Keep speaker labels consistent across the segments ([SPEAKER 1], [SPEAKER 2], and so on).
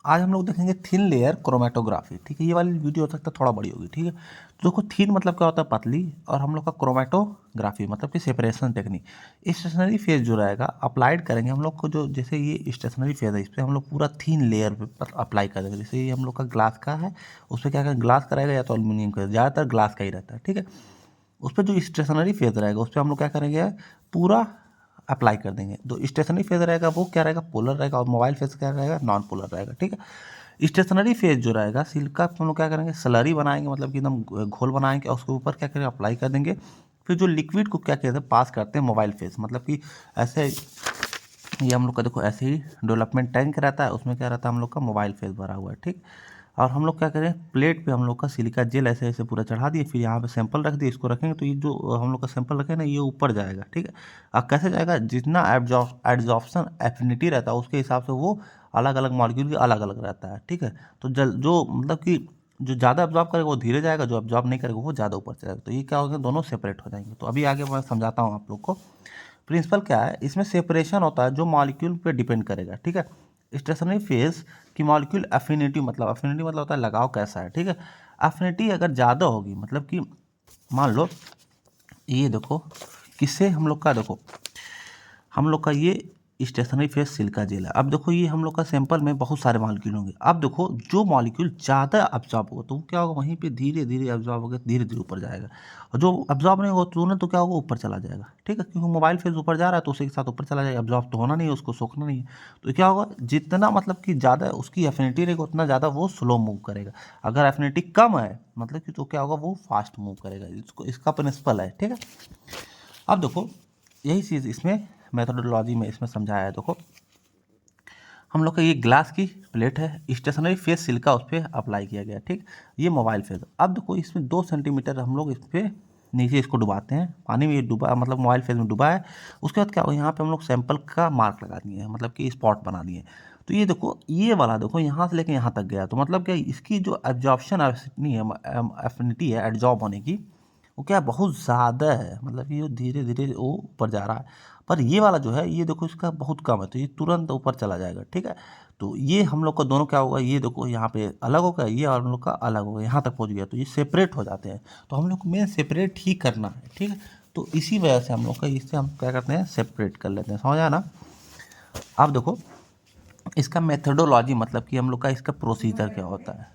[SPEAKER 1] आज हम लोग देखेंगे थिन लेयर क्रोमेटोग्राफी। ठीक है, ये वाली वीडियो हो सकता है थोड़ा बड़ी होगी। ठीक है, तो देखो थिन मतलब क्या होता है, पतली, और हम लोग का क्रोमेटोग्राफी मतलब कि सेपरेशन टेक्निक। स्टेशनरी फेज जो रहेगा अप्लाइड करेंगे हम लोग को, जो जैसे ये स्टेशनरी फेज है इस पर हम लोग पूरा थिन लेयर पर अप्लाई कर देंगे। जैसे ये हम लोग का ग्लास का है, उस पर क्या करेंगे, ग्लास का रहेगा या तो एल्यूमिनियम का, ज़्यादातर ग्लास का ही रहता है। ठीक है, उस पर जो स्टेशनरी फेज रहेगा उस पर हम लोग क्या करेंगे, पूरा अप्लाई कर देंगे। जो स्टेशनरी फेज रहेगा वो क्या रहेगा, पोलर रहेगा, और मोबाइल फेज क्या रहेगा, नॉन पोलर रहेगा। ठीक है, स्टेशनरी फेज जो रहेगा सिलिका हम लोग क्या करेंगे, स्लरी बनाएंगे, मतलब कि एकदम घोल बनाएंगे, और उसके ऊपर क्या करेंगे, अप्लाई कर देंगे। फिर जो लिक्विड को क्या कहते हैं, पास करते हैं मोबाइल फेज, मतलब कि ऐसे ये हम लोग का देखो ऐसे ही डेवलपमेंट टैंक रहता है, उसमें क्या रहता है हम लोग का मोबाइल फेज भरा हुआ है। ठीक, और हम लोग क्या करें, प्लेट पे हम लोग का सिलिका जेल ऐसे ऐसे पूरा चढ़ा दिए, फिर यहाँ पे सैंपल रख दिए, इसको रखेंगे तो ये जो हम लोग का सैंपल रखे ना ये ऊपर जाएगा। ठीक है, अब कैसे जाएगा, जितना एब्जॉर्प्शन एफिनिटी रहता है उसके हिसाब से वो अलग अलग मॉलिक्यूल की अलग अलग रहता है। ठीक है, तो जो मतलब कि जो ज़्यादा एब्जॉर्ब करेगा वो धीरे जाएगा, जो एब्जॉर्ब नहीं करेगा वो ज़्यादा ऊपर चलेगा। तो ये क्या होगा, दोनों सेपरेट हो जाएंगे। तो अभी आगे मैं समझाता हूँ आप लोग को। प्रिंसिपल क्या है, इसमें सेपरेशन होता है जो मॉलिक्यूल पे डिपेंड करेगा। ठीक है, स्टेशनरी फेज की मॉलिक्यूल एफिनिटी मतलब होता है लगाव कैसा है। ठीक है, एफिनिटी अगर ज़्यादा होगी, मतलब कि मान लो ये देखो, किससे हम लोग का, देखो हम लोग का ये स्टेशनरी फेज सिलिका जेल है। अब देखो ये हम लोग का सैंपल में बहुत सारे मॉलिक्यूल होंगे। अब देखो जो मॉलिक्यूल ज़्यादा अब्जॉर्ब होगा तो वो क्या होगा, वहीं पे धीरे धीरे अब्जॉर्ब होकर धीरे धीरे ऊपर जाएगा, और जो अब्जॉर्ब नहीं होगा तुरंत तो क्या होगा, ऊपर चला जाएगा। ठीक है, क्योंकि मोबाइल फेज ऊपर जा रहा है तो उसी के साथ ऊपर चला जाएगा, अब्जॉर्ब तो होना नहीं है, उसको सोखना नहीं है। तो क्या होगा, जितना मतलब कि ज़्यादा उसकी एफिनिटी रहेगी उतना ज़्यादा वो स्लो मूव करेगा। अगर एफिनिटी कम है मतलब कि तो क्या होगा, वो फास्ट मूव करेगा। इसको इसका प्रिंसिपल है। ठीक है, अब देखो यही चीज़ इसमें मेथोडोलॉजी में इसमें समझाया है। देखो हम लोग का ये ग्लास की प्लेट है, स्टेशनरी फेज सिलिका उस पर अप्लाई किया गया। ठीक, ये मोबाइल फेज। अब देखो इसमें 2 सेंटीमीटर हम लोग इस पर नीचे इसको डुबाते हैं पानी में, ये डुबा मतलब मोबाइल फेज में डुबा है। उसके बाद क्या हो, यहाँ पे हम लोग सैंपल का मार्क लगा दिए हैं, मतलब कि स्पॉट बना दिए। तो ये देखो ये वाला देखो यहाँ से लेके यहाँ तक गया, तो मतलब क्या इसकी जो एब्जॉर्प्शन एफिनिटी है एब्जॉर्ब होने की, वो क्या बहुत ज़्यादा है, मतलब कि ये धीरे धीरे वो ऊपर जा रहा है। पर ये वाला जो है ये देखो इसका बहुत कम है, तो ये तुरंत ऊपर चला जाएगा। ठीक है, तो ये हम लोग का दोनों क्या होगा, ये देखो यहाँ पे अलग होगा, ये और हम लोग का अलग होगा, यहाँ तक पहुँच गया तो ये सेपरेट हो जाते हैं। तो हम लोग को मेन सेपरेट ही करना है। ठीक है, तो इसी वजह से हम लोग का इससे हम क्या करते हैं, सेपरेट कर लेते हैं। समझ ना। अब देखो इसका मेथडोलॉजी, मतलब कि हम लोग का इसका प्रोसीजर क्या होता है।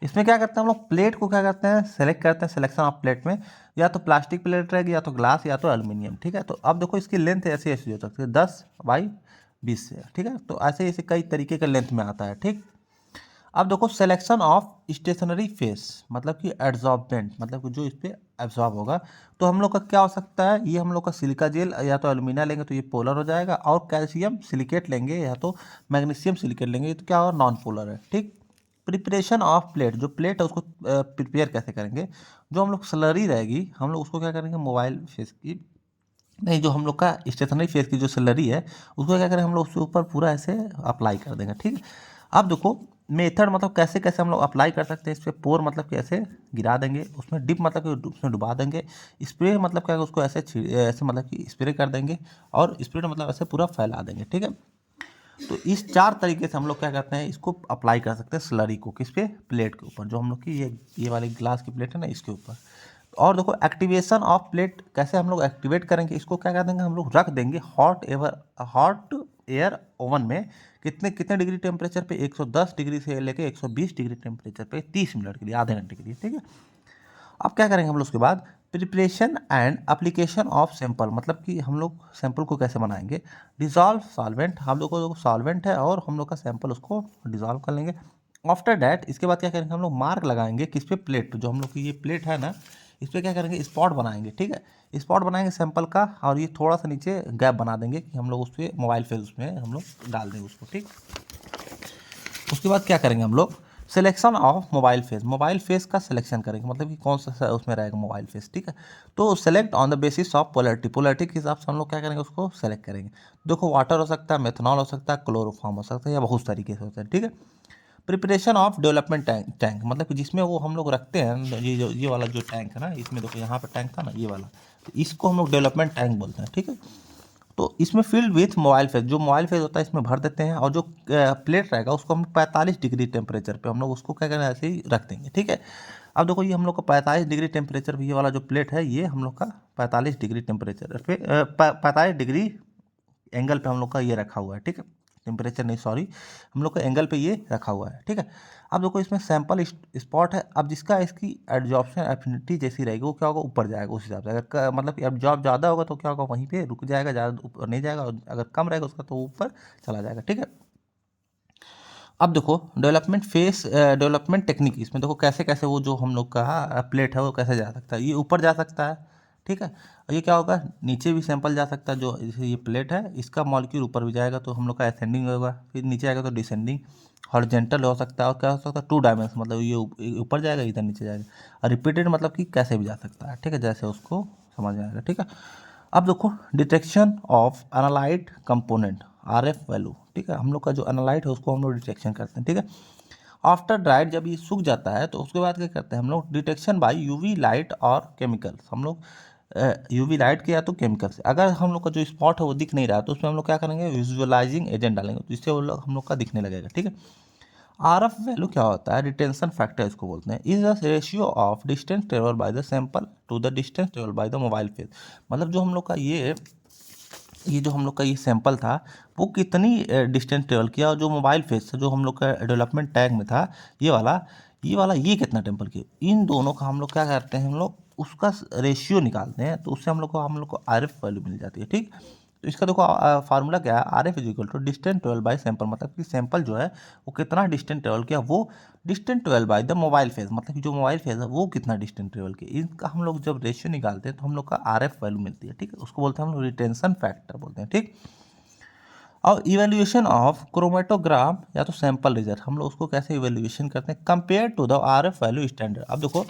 [SPEAKER 1] इसमें क्या करते हैं हम लोग, प्लेट को क्या करते हैं, सेलेक्ट करते हैं। सिलेक्शन ऑफ प्लेट में या तो प्लास्टिक प्लेट रहेगी, या तो ग्लास, या तो एल्युमिनियम। ठीक है, तो अब देखो इसकी लेंथ ऐसी ऐसी हो सकती है 10 बाई 20 से। ठीक है, तो ऐसे ऐसे कई तरीके के लेंथ में आता है। ठीक, अब देखो सिलेक्शन ऑफ स्टेशनरी फेस, मतलब कि एड्जॉर्बेंट, मतलब कि जो इस पर एब्जॉर्ब होगा। तो हम लोग का क्या हो सकता है, ये हम लोग का सिलिका जेल या तो एल्यूमिना लेंगे तो ये पोलर हो जाएगा, और कैल्शियम सिलिकेट लेंगे या तो मैग्नीशियम सिलिकेट लेंगे तो क्या होगा, नॉन पोलर है। ठीक, प्रिपरेशन ऑफ प्लेट, जो प्लेट है उसको प्रिपेयर कैसे करेंगे, जो हम लोग स्लरी रहेगी हम लोग उसको क्या करेंगे, मोबाइल फेस की नहीं, जो हम लोग का स्टेशनरी फेस की जो स्लरी है उसको क्या करें हम लोग उसके ऊपर पूरा ऐसे अप्लाई कर देंगे। ठीक है, अब देखो मेथड, मतलब कैसे कैसे हम लोग अप्लाई कर सकते हैं इस पर। पोर मतलब कि ऐसे गिरा देंगे, उसमें डिप मतलब कि उसमें डुबा देंगे। स्प्रे मतलब क्या है, उसको ऐसे ऐसे मतलब कि स्प्रे कर देंगे, और स्प्रे मतलब ऐसे पूरा फैला देंगे। ठीक है, तो इस 4 तरीके से हम लोग क्या करते हैं, इसको अप्लाई कर सकते हैं स्लरी को, किस पे, प्लेट के ऊपर, जो हम लोग की ये वाली ग्लास की प्लेट है ना इसके ऊपर। और देखो एक्टिवेशन ऑफ प्लेट कैसे हम लोग एक्टिवेट करेंगे, इसको क्या कर देंगे हम लोग, रख देंगे हॉट एयर ओवन में। कितने कितने डिग्री टेम्परेचर पे, 110 डिग्री से लेके 120 डिग्री टेम्परेचर पे 30 मिनट के लिए, आधे घंटे के लिए। ठीक है, अब क्या करेंगे हम लोग उसके बाद, preparation and application of sample, मतलब कि हम लोग सैंपल को कैसे बनाएंगे। डिजॉल्व सॉल्वेंट, हम लोग को सॉल्वेंट है और हम लोग का सैंपल उसको डिजॉल्व कर लेंगे। आफ्टर डैट इसके बाद क्या करेंगे हम लोग, मार्क लगाएंगे किस पे, प्लेट पे, जो हम लोग की ये प्लेट है ना इस पर क्या करेंगे, स्पॉट बनाएंगे। ठीक है, स्पॉट बनाएंगे सैंपल का, और ये थोड़ा सा नीचे गैप बना देंगे कि हम लोग उस पर मोबाइल फेस उसमें हम लोग डाल देंगे उसको। ठीक, उसके बाद क्या करेंगे हम लोग, selection of mobile face, mobile face का सिलेक्शन करेंगे, मतलब कि कौन सा उसमें रहेगा मोबाइल फेस। ठीक है, तो select on the basis of polarity के हिसाब से हम लोग क्या करेंगे, उसको सेलेक्ट करेंगे। देखो वाटर हो सकता है, मेथनॉल हो सकता है, क्लोरोफॉर्म हो सकता है, या बहुत तरीके से होता है। ठीक है, प्रिपरेशन ऑफ डेवलपमेंट टैंक मतलब कि जिसमें वो हम लोग रखते हैं, ये वाला जो टैंक है ना, इसमें देखो यहाँ पे टैंक था ना ये वाला, तो इसको हम लोग डेवलपमेंट टैंक बोलते हैं। ठीक है, तो इसमें फील्ड विथ मोबाइल फेज, जो मोबाइल फेज होता है इसमें भर देते हैं, और जो प्लेट रहेगा उसको हम 45 डिग्री टेम्परेचर पे हम लोग उसको क्या करें, ऐसे ही रख देंगे। ठीक है, अब देखो ये हम लोग का 45 डिग्री टेम्परेचर पे, ये वाला जो प्लेट है ये हम लोग का 45 डिग्री टेम्परेचर पे 45 डिग्री एंगल पे हम लोग का ये रखा हुआ है। ठीक है, टेम्परेचर नहीं, सॉरी, हम लोग का एंगल पे ये रखा हुआ है। ठीक है, अब देखो इसमें सैंपल स्पॉट है। अब जिसका इसकी एब्जॉर्प्शन एफिनिटी जैसी रहेगी वो क्या होगा, ऊपर जाएगा उस हिसाब से। अगर मतलब कि एब्जॉर्ब ज़्यादा होगा तो क्या होगा, वहीं पे रुक जाएगा, ज़्यादा ऊपर नहीं जाएगा, और अगर कम रहेगा उसका तो ऊपर चला जाएगा। ठीक है, अब देखो डेवलपमेंट टेक्निक, इसमें देखो कैसे कैसे वो जो हम लोग का प्लेट है वो कैसे जा सकता है, ये ऊपर जा सकता है। ठीक है, और ये क्या होगा, नीचे भी सैंपल जा सकता है। जो जैसे ये प्लेट है इसका मॉलिक्यूल ऊपर भी जाएगा तो हम लोग का असेंडिंग होगा, फिर नीचे आएगा तो डिसेंडिंग, हॉरिजॉन्टल हो सकता है, और क्या हो सकता है 2 डायमेंशन, मतलब ये ऊपर जाएगा इधर नीचे जाएगा, और रिपीटेड मतलब कि कैसे भी जा सकता है। ठीक है, जैसे उसको समझ में आएगा। ठीक है, अब देखो detection of analyte component RF value. ठीक है, हम लोग का जो एनालाइट है उसको हम लोग डिटेक्शन करते हैं। ठीक है, आफ्टर ड्राइड, जब ये सूख जाता है तो उसके बाद क्या करते हैं हम लोग, डिटेक्शन बाय UV लाइट और केमिकल्स। हम लोग UV लाइट के या तो केमिकल से, अगर हम लोग का जो स्पॉट है वो दिख नहीं रहा है तो उसमें हम लोग क्या करेंगे, विजुअलाइजिंग एजेंट डालेंगे, तो इससे वो लोग हम लोग का दिखने लगेगा। ठीक है, RF वैल्यू क्या होता है, रिटेंशन फैक्टर इसको बोलते हैं, is the ratio of distance travel by the sample to the distance travel by the mobile phase. मतलब जो हम लोग का ये जो हम लोग का ये सैंपल था वो कितनी डिस्टेंस ट्रेवल किया, और जो मोबाइल फेज था जो हम लोग का डेवलपमेंट टैग में था ये कितना टेम्पल किया, इन दोनों का हम लोग क्या करते हैं, हम लोग उसका रेशियो निकालते हैं, तो उससे हम लोग को RF वैल्यू मिल जाती है। ठीक, तो इसका देखो फार्मूला क्या है, RF is equal to distance travel by sample, मतलब कि सैंपल जो है वो कितना डिस्टेंस ट्रेवल किया, वो distance travel by the mobile phase, मतलब कि जो मोबाइल फेज है वो कितना डिस्टेंस ट्रेवल किया, इनका हम लोग जब रेशियो निकालते हैं तो हम लोग का RF वैल्यू मिलती है। ठीक है, उसको बोलते हैं हम लोग रिटेंशन फैक्टर बोलते हैं। ठीक, और इवेल्युएशन ऑफ क्रोमेटोग्राम या तो सैंपल रिजल्ट, हम लोग उसको कैसे इवेल्युएशन करते हैं, compare to the RF value standard. अब देखो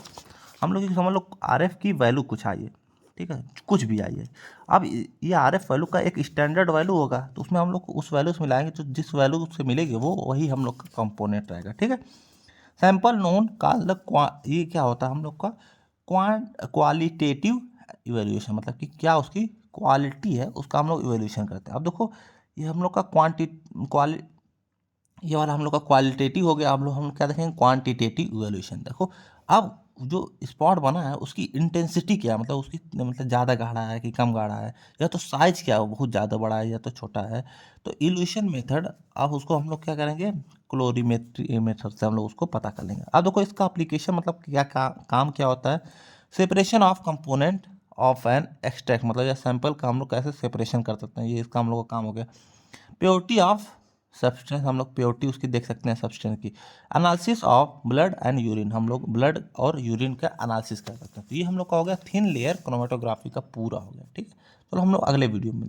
[SPEAKER 1] हम लोग समझ लो RF की वैल्यू कुछ आई है, ठीक है, कुछ भी आई है। अब ये RF वैल्यू का एक स्टैंडर्ड वैल्यू होगा, तो उसमें हम लोग उस वैल्यू से मिलाएंगे, जो जिस वैल्यू से मिलेगी वो वही हम लोग का कंपोनेंट रहेगा। ठीक है, सैंपल नोन का ये क्या होता है हम लोग का क्वालिटेटिव इवेल्युएशन, मतलब कि क्या उसकी क्वालिटी है उसका हम लोग इवेल्युएशन करते हैं। अब देखो ये हम लोग का ये वाला हम लोग का क्वालिटेटिव हो गया। हम लोग क्या देखेंगे, क्वांटिटेटिव इवेल्युएशन। देखो अब जो स्पॉट बना है उसकी इंटेंसिटी क्या है, मतलब उसकी मतलब ज़्यादा गाढ़ा है कि कम गाढ़ा है, या तो साइज क्या है, बहुत ज़्यादा बड़ा है या तो छोटा है। तो इल्यूशन मेथड, अब उसको हम लोग क्या करेंगे, क्लोरीमेट्री मेथड से हम लोग उसको पता कर लेंगे। अब देखो इसका एप्लीकेशन मतलब क्या काम क्या होता है, separation of component of an extract, मतलब या सैंपल का हम लोग कैसे सेपरेशन कर सकते हैं, ये इसका हम लोग का काम हो गया। प्योरिटी ऑफ सब्सटेंस, हम लोग प्योरिटी उसकी देख सकते हैं सब्सटेंस की। Analysis of blood and urine, हम लोग ब्लड और यूरिन का एनालिसिस कर सकते हैं। तो ये हम लोग का हो गया थिन लेयर क्रोमेटोग्राफी का पूरा हो गया। ठीक है, चलो हम लोग अगले वीडियो में